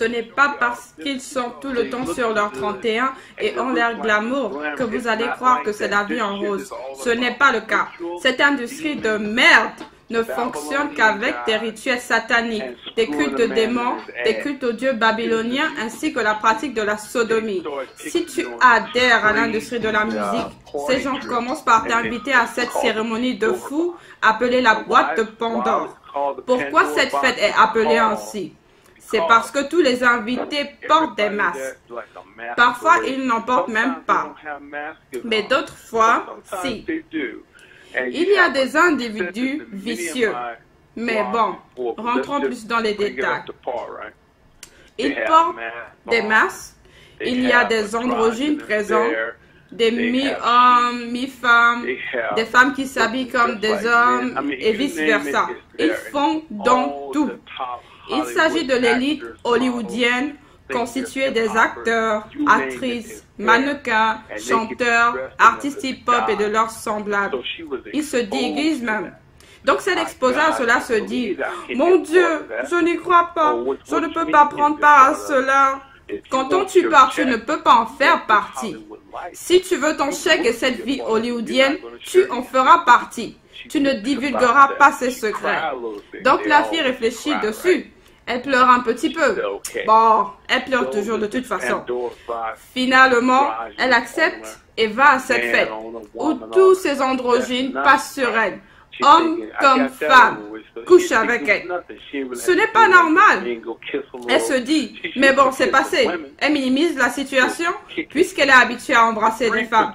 Ce n'est pas parce qu'ils sont tout le temps sur leur 31 et ont l'air glamour que vous allez croire que c'est la vie en rose. Ce n'est pas le cas. Cette industrie de merde ne fonctionne qu'avec des rituels sataniques, des cultes de démons, des cultes aux dieux babyloniens ainsi que la pratique de la sodomie. Si tu adhères à l'industrie de la musique, ces gens commencent par t'inviter à cette cérémonie de fou appelée la boîte de Pandore. Pourquoi cette fête est appelée ainsi? C'est parce que tous les invités portent des masques. Parfois, ils n'en portent même pas. Mais d'autres fois, si. Il y a des individus vicieux. Mais bon, rentrons plus dans les détails. Ils portent des masques. Il y a des androgynes présents, des mi-hommes, mi-femmes, des femmes qui s'habillent comme des hommes et vice-versa. Ils font donc tout. Il s'agit de l'élite hollywoodienne constituée des acteurs, actrices, mannequins, chanteurs, artistes hip-hop et de leurs semblables. Ils se déguisent même. Donc cet exposé à cela se dit, « Mon Dieu, je n'y crois pas, je ne peux pas prendre part à cela. » Quand on tue part, tu ne peux pas en faire partie. Si tu veux ton chèque et cette vie hollywoodienne, tu en feras partie. Tu ne divulgueras pas ses secrets. Donc la fille réfléchit dessus. Elle pleure un petit peu. Bon, elle pleure toujours de toute façon. Finalement, elle accepte et va à cette fête où tous ces androgynes passent sur elle. Hommes comme femmes, couchent avec elle. Ce n'est pas normal. Elle se dit, mais bon, c'est passé. Elle minimise la situation puisqu'elle est habituée à embrasser les femmes.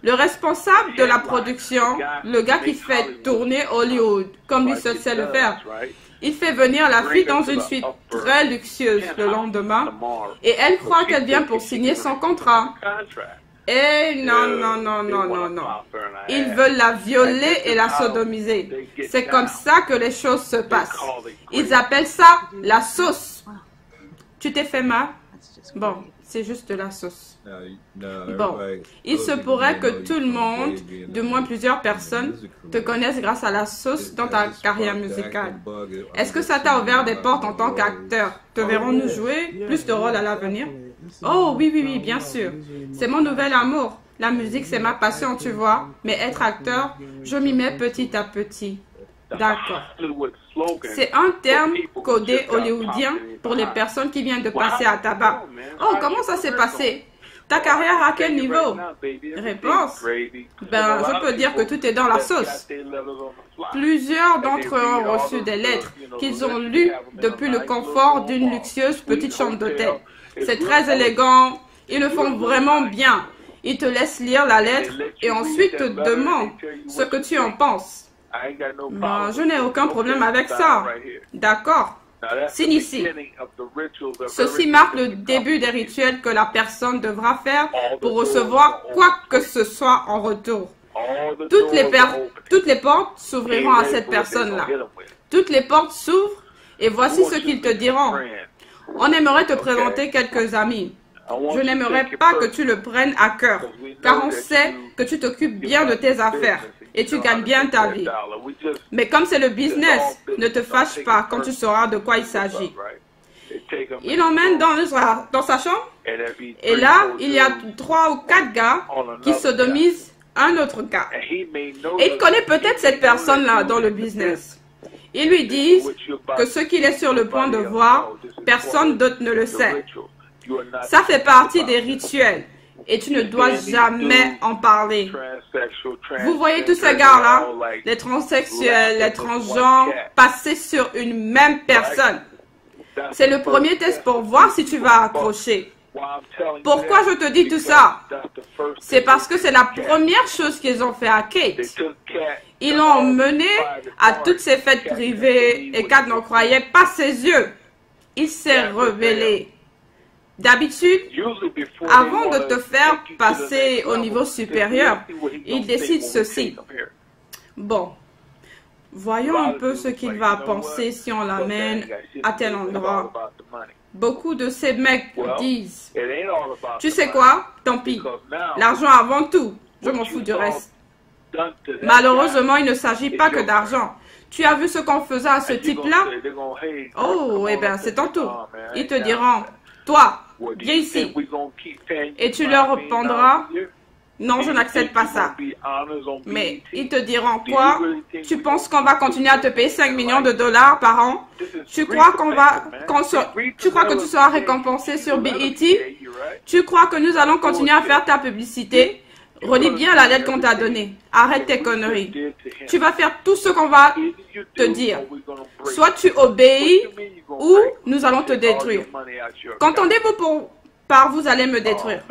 Le responsable de la production, le gars qui fait tourner Hollywood, comme lui seul sait le faire, il fait venir la fille dans une suite très luxueuse le lendemain et elle croit qu'elle vient pour signer son contrat. Et non, non, non, non, non, non. Ils veulent la violer et la sodomiser. C'est comme ça que les choses se passent. Ils appellent ça la sauce. Tu t'es fait mal? Bon, c'est juste de la sauce. Bon, il se pourrait que tout le monde, du moins plusieurs personnes, te connaissent grâce à la sauce dans ta carrière musicale. Est-ce que ça t'a ouvert des portes en tant qu'acteur? Te verrons-nous jouer plus de rôles à l'avenir? Oh oui, oui, oui, bien sûr. C'est mon nouvel amour. La musique, c'est ma passion, tu vois. Mais être acteur, je m'y mets petit à petit. D'accord. C'est un terme codé hollywoodien pour les personnes qui viennent de passer à tabac. Oh, comment ça s'est passé? Ta carrière à quel niveau? Réponse. Ben, je peux dire que tout est dans la sauce. Plusieurs d'entre eux ont reçu des lettres qu'ils ont lues depuis le confort d'une luxueuse petite chambre d'hôtel. C'est très élégant. Ils le font vraiment bien. Ils te laissent lire la lettre et ensuite te demandent ce que tu en penses. Ben, je n'ai aucun problème avec ça. D'accord. Signe ici. Ceci marque le début des rituels que la personne devra faire pour recevoir quoi que ce soit en retour. Toutes les portes s'ouvriront à cette personne-là. Toutes les portes s'ouvrent et voici ce qu'ils te diront. On aimerait te présenter quelques amis. Je n'aimerais pas que tu le prennes à cœur, car on sait que tu t'occupes bien de tes affaires et tu gagnes bien ta vie. Mais comme c'est le business, ne te fâche pas quand tu sauras de quoi il s'agit. Il l'emmène dans sa chambre et là, il y a 3 ou 4 gars qui sodomisent un autre gars. Et il connaît peut-être cette personne-là dans le business. Ils lui disent que ce qu'il est sur le point de voir, personne d'autre ne le sait. Ça fait partie des rituels et tu ne dois jamais en parler. Vous voyez tous ces gars-là, les transsexuels, les transgenres, passer sur une même personne. C'est le premier test pour voir si tu vas accrocher. Pourquoi je te dis tout ça? C'est parce que c'est la première chose qu'ils ont fait à Kate. Ils l'ont emmené à toutes ces fêtes privées et Kate n'en croyait pas ses yeux. Il s'est révélé. D'habitude, avant de te faire passer au niveau supérieur, il décide ceci. Bon, voyons un peu ce qu'il va penser si on l'amène à tel endroit. Beaucoup de ces mecs disent, tu sais quoi, tant pis, l'argent avant tout, je m'en fous du reste. Malheureusement, il ne s'agit pas que d'argent. Tu as vu ce qu'on faisait à ce type-là? Oh, eh bien, c'est ton tour. Ils te diront, toi, viens ici. Et tu leur répondras, non, je n'accepte pas ça. Mais ils te diront, quoi? Tu penses qu'on va continuer à te payer 5 millions de dollars par an? Tu crois tu crois que tu seras récompensé sur BET? Tu crois que nous allons continuer à faire ta publicité? Relis bien la lettre qu'on t'a donnée. Arrête tes conneries. Tu vas faire tout ce qu'on va te dire. Soit tu obéis ou nous allons te détruire. Qu'entendez-vous par vous allez me détruire?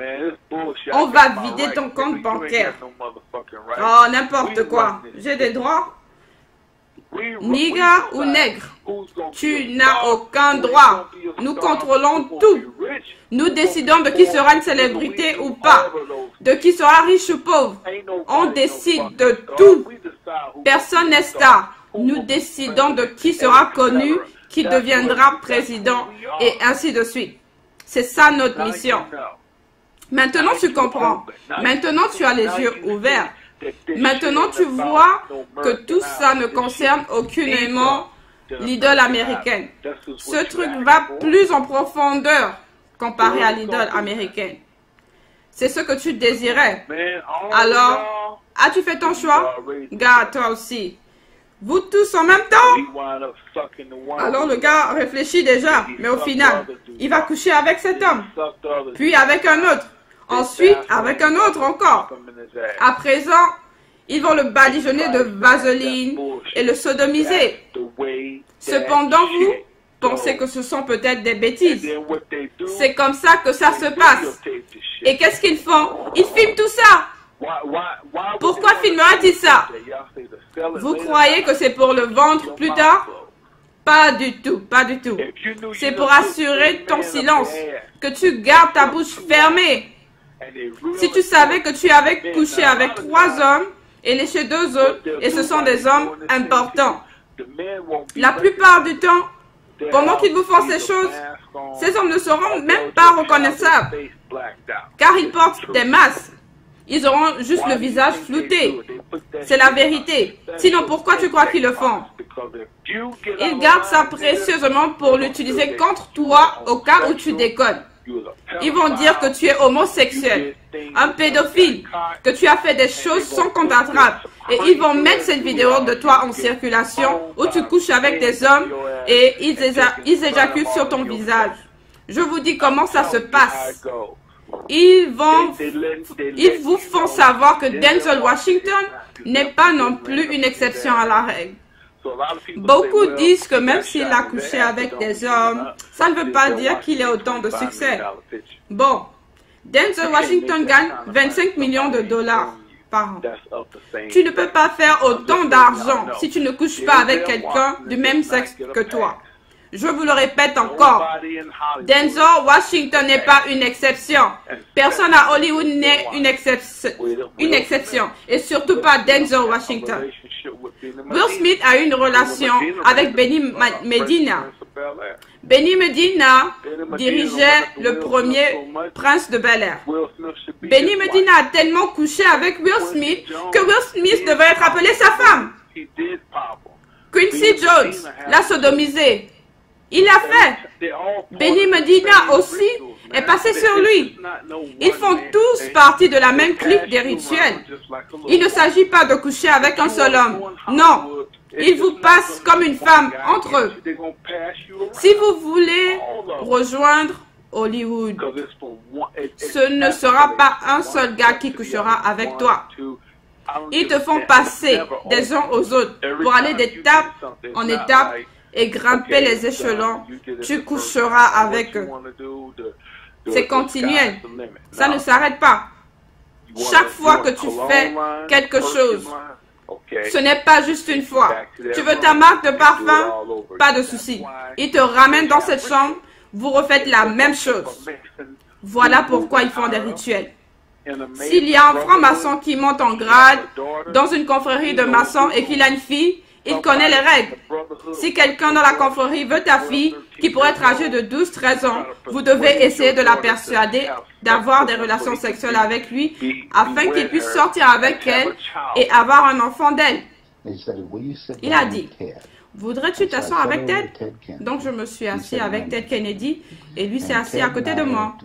On va vider ton compte bancaire. Oh, n'importe quoi. J'ai des droits. Niga ou nègre, tu n'as aucun droit. Nous contrôlons tout. Nous décidons de qui sera une célébrité ou pas, de qui sera riche ou pauvre. On décide de tout. Personne n'est star. Nous décidons de qui sera connu, qui deviendra président et ainsi de suite. C'est ça notre mission. Maintenant tu comprends. Maintenant tu as les yeux ouverts. Maintenant, tu vois que tout ça ne concerne aucunement l'idole américaine. Ce truc va plus en profondeur comparé à l'idole américaine. C'est ce que tu désirais. Alors, as-tu fait ton choix? Gars, toi aussi. Vous tous en même temps? Alors le gars réfléchit déjà, mais au final, il va coucher avec cet homme, puis avec un autre. Ensuite, avec un autre encore. À présent, ils vont le badigeonner de vaseline et le sodomiser. Cependant, vous pensez que ce sont peut-être des bêtises. C'est comme ça que ça se passe. Et qu'est-ce qu'ils font? Ils filment tout ça. Pourquoi filmerait-il ça? Vous croyez que c'est pour le vendre plus tard? Pas du tout, pas du tout. C'est pour assurer ton silence, que tu gardes ta bouche fermée. Si tu savais que tu avais couché avec 3 hommes et léché 2 autres, et ce sont des hommes importants, la plupart du temps, pendant qu'ils vous font ces choses, ces hommes ne seront même pas reconnaissables, car ils portent des masques. Ils auront juste le visage flouté. C'est la vérité. Sinon, pourquoi tu crois qu'ils le font? Ils gardent ça précieusement pour l'utiliser contre toi au cas où tu déconnes. Ils vont dire que tu es homosexuel, un pédophile, que tu as fait des choses sans qu'on t'attrape. Et ils vont mettre cette vidéo de toi en circulation où tu couches avec des hommes et ils éjaculent sur ton visage. Je vous dis comment ça se passe. Ils vous font savoir que Denzel Washington n'est pas non plus une exception à la règle. Beaucoup disent que même s'il a couché avec des hommes, ça ne veut pas dire qu'il ait autant de succès. Bon, Denzel Washington gagne 25 millions de dollars par an. Tu ne peux pas faire autant d'argent si tu ne couches pas avec quelqu'un du même sexe que toi. Je vous le répète encore, Denzel Washington n'est pas une exception. Personne à Hollywood n'est une exception. Et surtout pas Denzel Washington. Will Smith a eu une relation avec Benny Medina. Benny Medina dirigeait le premier prince de Bel-Air. Benny Medina a tellement couché avec Will Smith que Will Smith devait être appelé sa femme. Quincy Jones l'a sodomisé. Il l'a fait. Benny Medina aussi est passé sur lui. Ils font tous partie de la même clique des rituels. Il ne s'agit pas de coucher avec un seul homme. Non. Ils vous passent comme une femme entre eux. Si vous voulez rejoindre Hollywood, ce ne sera pas un seul gars qui couchera avec toi. Ils te font passer des uns aux autres pour aller d'étape en étape et grimper les échelons. Tu coucheras avec eux. C'est continuel. Ça ne s'arrête pas. Chaque fois que tu fais quelque chose, ce n'est pas juste une fois. Tu veux ta marque de parfum? Pas de souci. Ils te ramènent dans cette chambre, vous refaites la même chose. Voilà pourquoi ils font des rituels. S'il y a un franc-maçon qui monte en grade dans une confrérie de maçons et qu'il a une fille, Il connaît les règles. Si quelqu'un dans la confrérie veut ta fille, qui pourrait être âgée de 12-13 ans, vous devez essayer de la persuader d'avoir des relations sexuelles avec lui afin qu'il puisse sortir avec elle et avoir un enfant d'elle. Il a dit, voudrais-tu t'asseoir avec Ted? Donc je me suis assis avec Ted Kennedy et lui s'est assis à côté de moi.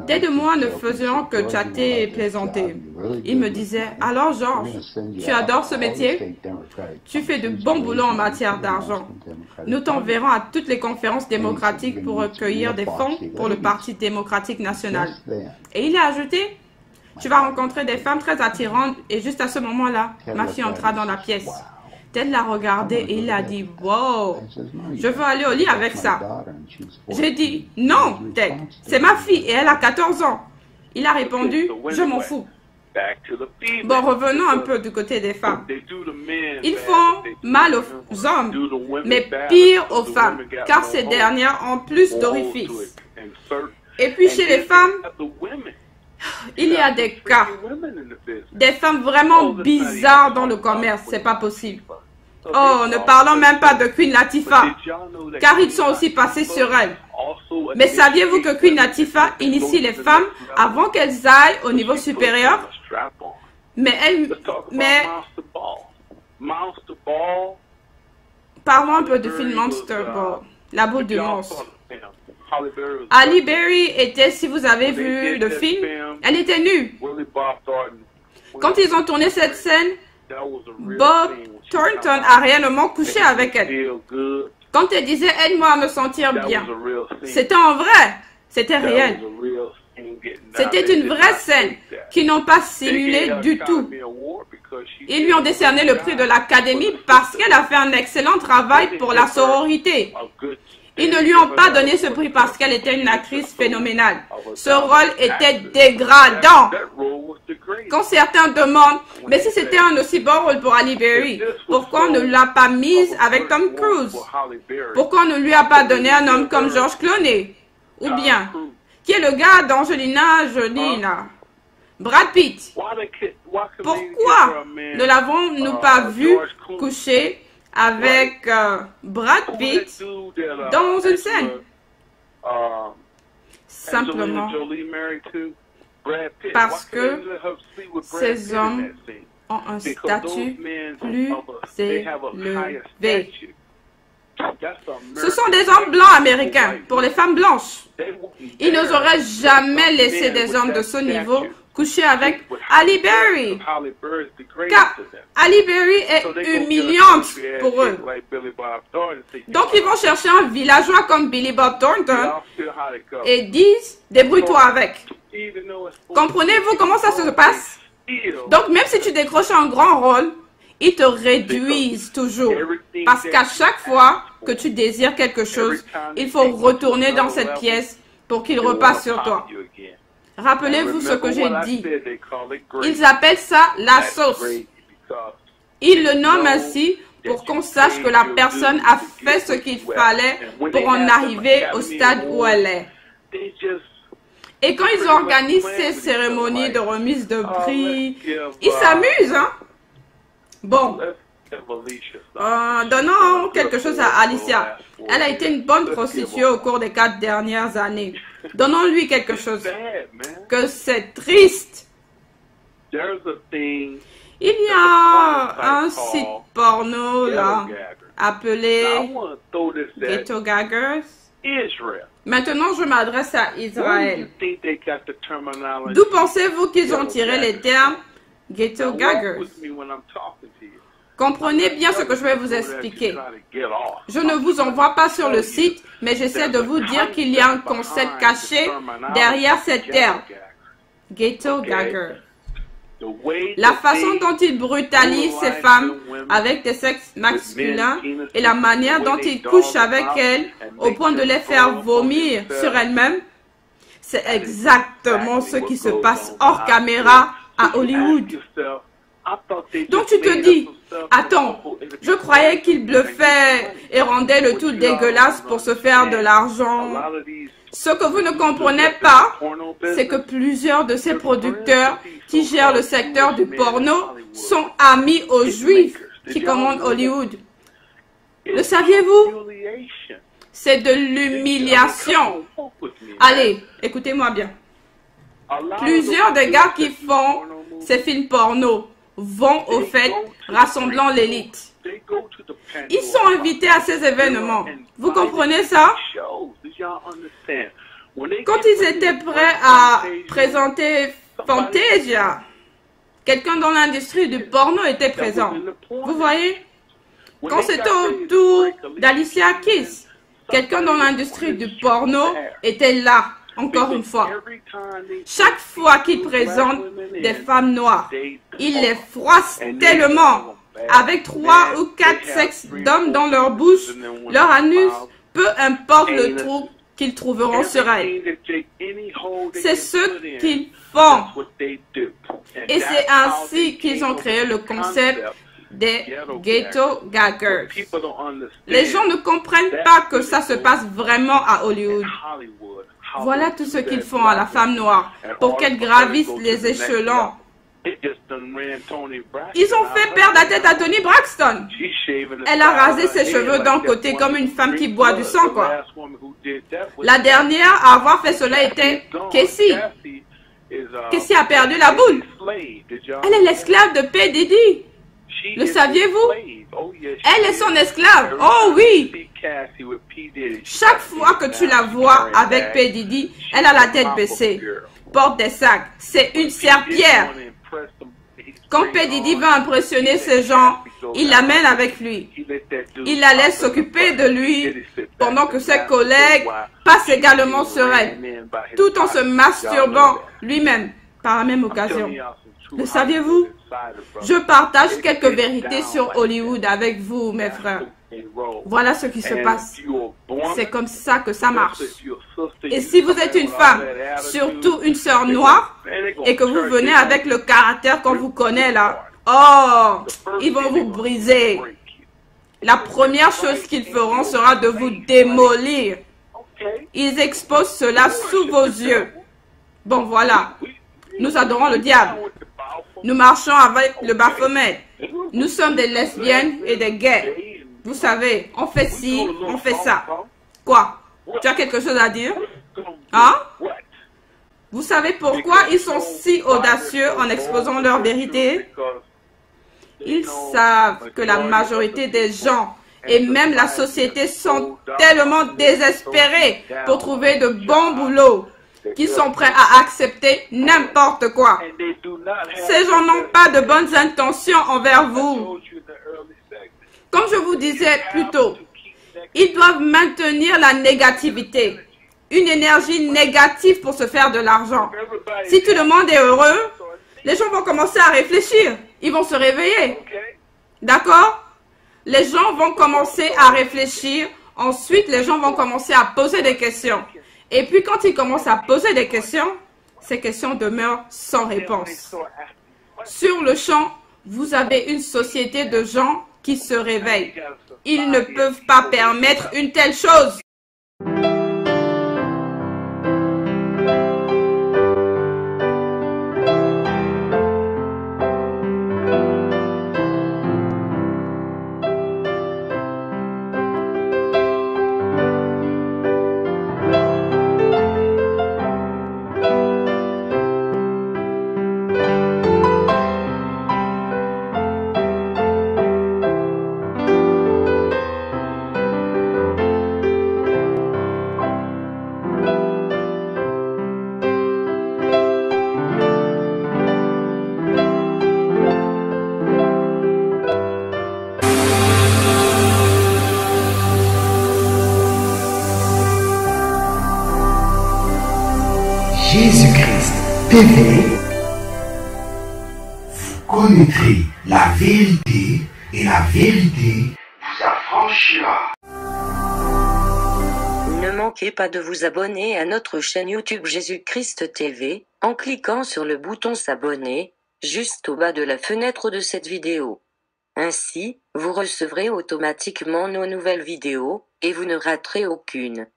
Ted et moi ne faisions que chatter et plaisanter. Il me disait, alors Georges, tu adores ce métier? Tu fais de bons boulots en matière d'argent. Nous t'enverrons à toutes les conférences démocratiques pour recueillir des fonds pour le Parti démocratique national. Et il a ajouté, tu vas rencontrer des femmes très attirantes et juste à ce moment-là, ma fille entra dans la pièce. Ted l'a regardé et il a dit, wow, je veux aller au lit avec ça. J'ai dit, non, Ted, c'est ma fille et elle a 14 ans. Il a répondu, je m'en fous. Bon, revenons un peu du côté des femmes. Ils font mal aux hommes, mais pire aux femmes, car ces dernières ont plus d'orifices. Et puis chez les femmes, il y a des cas, des femmes vraiment bizarres dans le commerce, c'est pas possible. Oh, ne parlons même pas de Queen Latifah, car ils sont aussi passés sur elle. Mais saviez-vous que Queen Latifah initie les femmes avant qu'elles aillent au niveau supérieur? Parlons un peu du film Monster Ball, la boule du monstre. Halle Berry était, si vous avez vu le film, elle était nue. Quand ils ont tourné cette scène, Bob Thornton a réellement couché avec elle. Quand elle disait « aide-moi à me sentir bien », c'était en vrai, c'était réel. C'était une vraie scène qu'ils n'ont pas simulée du tout. Ils lui ont décerné le prix de l'Académie parce qu'elle a fait un excellent travail pour la sororité. Ils ne lui ont pas donné ce prix parce qu'elle était une actrice phénoménale. Ce rôle était dégradant. Quand certains demandent, mais si c'était un aussi bon rôle pour Halle Berry, pourquoi on ne l'a pas mise avec Tom Cruise? Pourquoi on ne lui a pas donné un homme comme George Clooney? Ou bien, qui est le gars d'Angelina Jolie là? Brad Pitt. Pourquoi ne l'avons-nous pas vu coucher avec Brad Pitt dans une scène? Simplement parce que ces hommes ont un statut plus élevé. Ce sont des hommes blancs américains pour les femmes blanches. Ils n'oseraient jamais laisser des hommes de ce niveau coucher avec Halle Berry, car Halle Berry est humiliante pour eux. Donc ils vont chercher un villageois comme Billy Bob Thornton et disent « débrouille-toi avec ». Comprenez-vous comment ça se passe? Donc même si tu décroches un grand rôle, ils te réduisent toujours. Parce qu'à chaque fois que tu désires quelque chose, il faut retourner dans cette pièce pour qu'il repasse sur toi. Rappelez-vous ce que j'ai dit. Ils appellent ça la sauce. Ils le nomment ainsi pour qu'on sache que la personne a fait ce qu'il fallait pour en arriver au stade où elle est. Et quand ils organisent ces cérémonies de remise de prix, ils s'amusent, hein? Bon, donnons quelque chose à Alicia. Elle a été une bonne prostituée au cours des 4 dernières années. Donnons-lui quelque chose. Que c'est triste. Il y a un site porno là, appelé Ghetto Gaggers. Maintenant, je m'adresse à Israël. D'où pensez-vous qu'ils ont tiré les termes Ghetto Gaggers? Comprenez bien ce que je vais vous expliquer. Je ne vous envoie pas sur le site, mais j'essaie de vous dire qu'il y a un concept caché derrière cette terme. Ghetto Gagger. La façon dont ils brutalisent ces femmes avec des sexes masculins et la manière dont ils couchent avec elles au point de les faire vomir sur elles-mêmes, c'est exactement ce qui se passe hors caméra à Hollywood. Donc tu te dis, attends, je croyais qu'il bluffait et rendait le tout dégueulasse pour se faire de l'argent. Ce que vous ne comprenez pas, c'est que plusieurs de ces producteurs qui gèrent le secteur du porno sont amis aux Juifs qui commandent Hollywood. Le saviez-vous? C'est de l'humiliation. Allez, écoutez-moi bien. Plusieurs des gars qui font ces films porno vont aux fêtes rassemblant l'élite. Ils sont invités à ces événements. Vous comprenez ça? Quand ils étaient prêts à présenter Fantasia, quelqu'un dans l'industrie du porno était présent. Vous voyez? Quand c'était au tour d'Alicia Keys, quelqu'un dans l'industrie du porno était là, encore une fois. Chaque fois qu'il présente des femmes noires, il les froisse tellement, avec 3 ou 4 sexes d'hommes dans leur bouche, leur anus, peu importe le trou qu'ils trouveront sur elle. C'est ce qu'ils font. Et c'est ainsi qu'ils ont créé le concept des ghetto gaggers. Les gens ne comprennent pas que ça se passe vraiment à Hollywood. Voilà tout ce qu'ils font à la femme noire pour qu'elle gravisse les échelons. Ils ont fait perdre la tête à Toni Braxton. Elle a rasé ses cheveux d'un côté comme une femme qui boit du sang, quoi. La dernière à avoir fait cela était Casey. Casey a perdu la boule. Elle est l'esclave de P. Diddy. Le saviez-vous? Elle est son esclave. Oh oui. Chaque fois que tu la vois avec P. Diddy, elle a la tête baissée, porte des sacs. C'est une serpillère. Quand P. Diddy veut impressionner ces gens, il l'amène avec lui. Il la laisse s'occuper de lui pendant que ses collègues passent également sur elle, tout en se masturbant lui-même par la même occasion. Le saviez-vous? Je partage quelques vérités sur Hollywood avec vous, mes frères. Voilà ce qui se passe. C'est comme ça que ça marche. Et si vous êtes une femme, surtout une sœur noire, et que vous venez avec le caractère qu'on vous connaît là, oh, ils vont vous briser. La première chose qu'ils feront sera de vous démolir. Ils exposent cela sous vos yeux. Bon, voilà. Nous adorons le diable. Nous marchons avec le Baphomet. Nous sommes des lesbiennes et des gays. Vous savez, on fait ci, on fait ça. Quoi? Tu as quelque chose à dire? Hein? Vous savez pourquoi ils sont si audacieux en exposant leur vérité? Ils savent que la majorité des gens et même la société sont tellement désespérés pour trouver de bons boulots qu'ils sont prêts à accepter n'importe quoi. Ces gens n'ont pas de bonnes intentions envers vous. Comme je vous disais plus tôt, ils doivent maintenir la négativité, une énergie négative pour se faire de l'argent. Si tout le monde est heureux, les gens vont commencer à réfléchir. Ils vont se réveiller. D'accord? Les gens vont commencer à réfléchir. Ensuite, les gens vont commencer à poser des questions. Et puis, quand ils commencent à poser des questions, ces questions demeurent sans réponse. Sur le champ, vous avez une société de gens qui se réveillent. Ils ne peuvent pas permettre une telle chose. Jésus-Christ TV, vous connaîtrez la vérité et la vérité vous affranchira. Ne manquez pas de vous abonner à notre chaîne YouTube Jésus-Christ TV, en cliquant sur le bouton s'abonner, juste au bas de la fenêtre de cette vidéo. Ainsi, vous recevrez automatiquement nos nouvelles vidéos, et vous ne raterez aucune.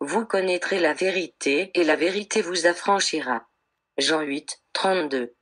Vous connaîtrez la vérité et la vérité vous affranchira. Jean 8, 32.